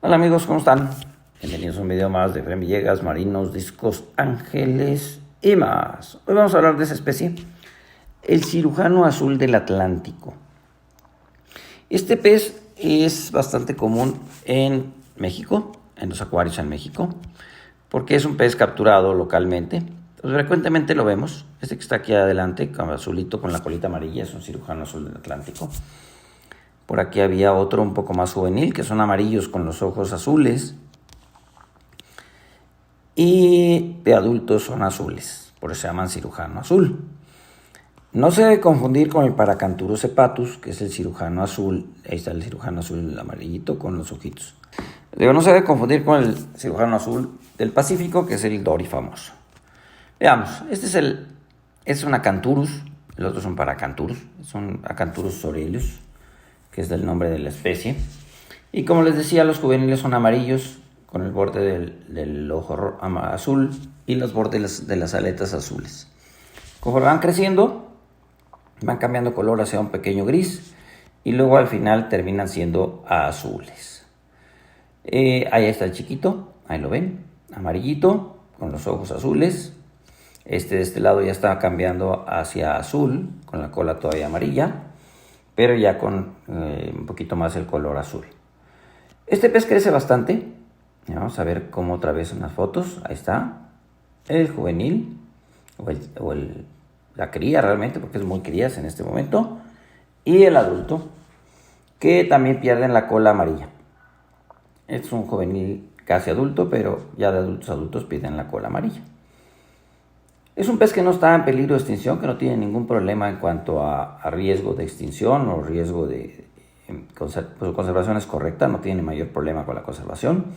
Hola amigos, ¿cómo están? Bienvenidos a un video más de Efraín Villegas, marinos, discos, ángeles y más. Hoy vamos a hablar de esa especie, el cirujano azul del Atlántico. Este pez es bastante común en México, en los acuarios en México, porque es un pez capturado localmente. Pues frecuentemente lo vemos. Este que está aquí adelante, con azulito, con la colita amarilla, es un cirujano azul del Atlántico. Por aquí había otro un poco más juvenil, que son amarillos con los ojos azules. Y de adultos son azules, por eso se llaman cirujano azul. No se debe confundir con el Paracanthurus hepatus, que es el cirujano azul. Ahí está el cirujano azul amarillito con los ojitos. No se debe confundir con el cirujano azul del Pacífico, que es el Dory famoso. Veamos, este es un Acanthurus, el otro es un Paracanthurus, son Acanthurus sorelius, que es del nombre de la especie. Y como les decía, los juveniles son amarillos, con el borde del ojo azul y los bordes de las aletas azules. Conforme van creciendo, van cambiando color hacia un pequeño gris y luego al final terminan siendo azules. Ahí está el chiquito, ahí lo ven, amarillito, con los ojos azules. De este lado ya está cambiando hacia azul, con la cola todavía amarilla, pero ya con un poquito más el color azul. Este pez crece bastante. Vamos a ver cómo otra vez unas fotos. Ahí está el juvenil la cría realmente, porque es muy crías en este momento, y el adulto, que también pierden la cola amarilla. Es un juvenil casi adulto, pero ya de adultos pierden la cola amarilla. Es un pez que no está en peligro de extinción, que no tiene ningún problema en cuanto a riesgo de extinción o riesgo de su conservación es correcta, no tiene mayor problema con la conservación.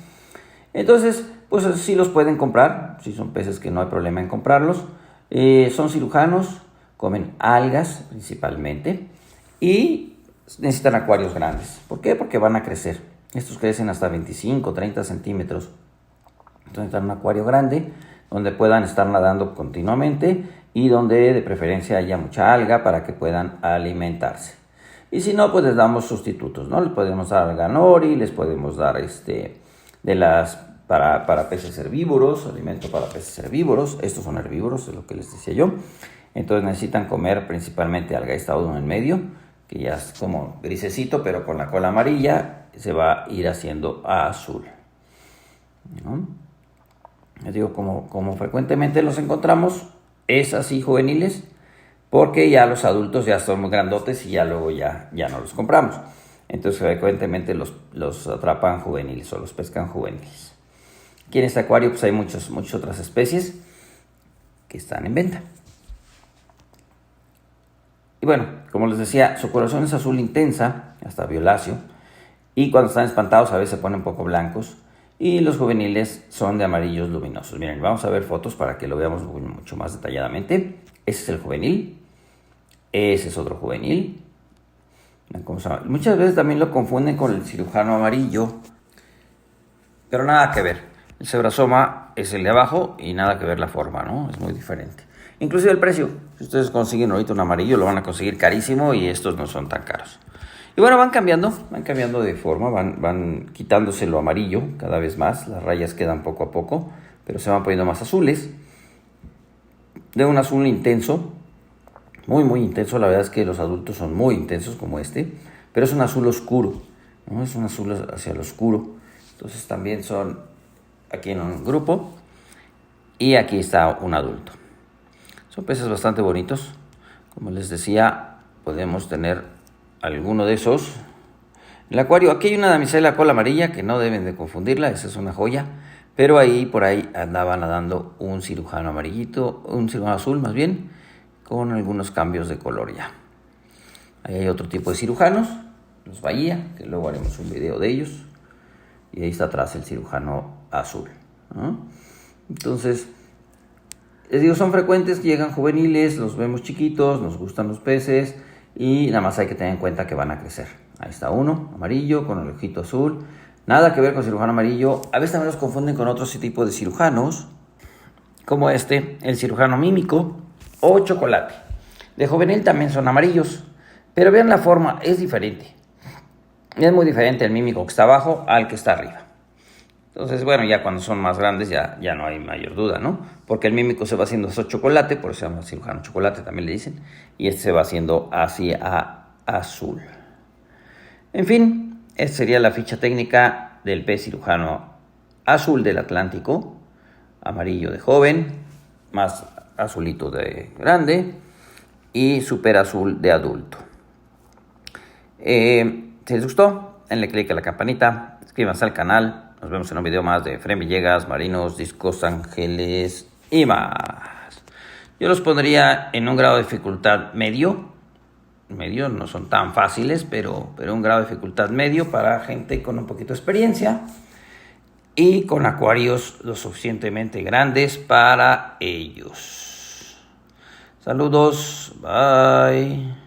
Entonces, pues sí los pueden comprar, sí son peces que no hay problema en comprarlos. Son cirujanos, comen algas principalmente y necesitan acuarios grandes. ¿Por qué? Porque van a crecer. Estos crecen hasta 25, 30 centímetros. Entonces necesitan un acuario grande donde puedan estar nadando continuamente y donde de preferencia haya mucha alga para que puedan alimentarse. Y si no, pues les damos sustitutos, ¿no? Les podemos dar alga nori, les podemos dar para peces herbívoros, alimento para peces herbívoros. Estos son herbívoros, es lo que les decía yo. Entonces necesitan comer principalmente alga. Ahí está uno en medio, que ya es como grisecito, pero con la cola amarilla se va a ir haciendo azul, ¿no? Les digo, como frecuentemente los encontramos, es así juveniles, porque ya los adultos ya son muy grandotes y ya luego ya no los compramos. Entonces frecuentemente los atrapan juveniles o los pescan juveniles. Aquí en este acuario pues hay muchas otras especies que están en venta. Y bueno, como les decía, su coloración es azul intensa, hasta violáceo, y cuando están espantados a veces se ponen un poco blancos, y los juveniles son de amarillos luminosos. Miren, vamos a ver fotos para que lo veamos mucho más detalladamente. Ese es el juvenil, ese es otro juvenil. Muchas veces también lo confunden con el cirujano amarillo, pero nada que ver. El Zebrasoma es el de abajo y nada que ver la forma, ¿no? Es muy diferente. Inclusive el precio. Si ustedes consiguen ahorita un amarillo, lo van a conseguir carísimo y estos no son tan caros. Y bueno, van cambiando de forma, van quitándose lo amarillo cada vez más. Las rayas quedan poco a poco, pero se van poniendo más azules. De un azul intenso, muy intenso. La verdad es que los adultos son muy intensos como este, pero es un azul oscuro, ¿no? Es un azul hacia el oscuro. Entonces también son aquí en un grupo y aquí está un adulto. Son peces bastante bonitos. Como les decía, podemos tener alguno de esos. En el acuario, aquí hay una damisela cola amarilla que no deben de confundirla, esa es una joya. Pero por ahí andaba nadando un cirujano amarillito, un cirujano azul más bien, con algunos cambios de color ya. Ahí hay otro tipo de cirujanos, los bahía, que luego haremos un video de ellos. Y ahí está atrás el cirujano azul, ¿no? Entonces, les digo, son frecuentes, llegan juveniles, los vemos chiquitos, nos gustan los peces y nada más hay que tener en cuenta que van a crecer. Ahí está uno, amarillo, con el ojito azul. Nada que ver con el cirujano amarillo. A veces también los confunden con otro tipo de cirujanos, como el cirujano mímico o chocolate. De juvenil también son amarillos, pero vean la forma, es diferente. Es muy diferente el mímico que está abajo al que está arriba. Entonces, bueno, ya cuando son más grandes ya no hay mayor duda, ¿no? Porque el mímico se va haciendo hacia chocolate, por eso se llama cirujano chocolate, también le dicen, y este se va haciendo hacia azul. En fin, esta sería la ficha técnica del pez cirujano azul del Atlántico, amarillo de joven, más azulito de grande y super azul de adulto. Si les gustó, denle click a la campanita, suscríbanse al canal. Nos vemos en un video más de Efraín Villegas, marinos, discos, ángeles y más. Yo los pondría en un grado de dificultad medio. Medio, no son tan fáciles, pero un grado de dificultad medio para gente con un poquito de experiencia y con acuarios lo suficientemente grandes para ellos. Saludos, bye.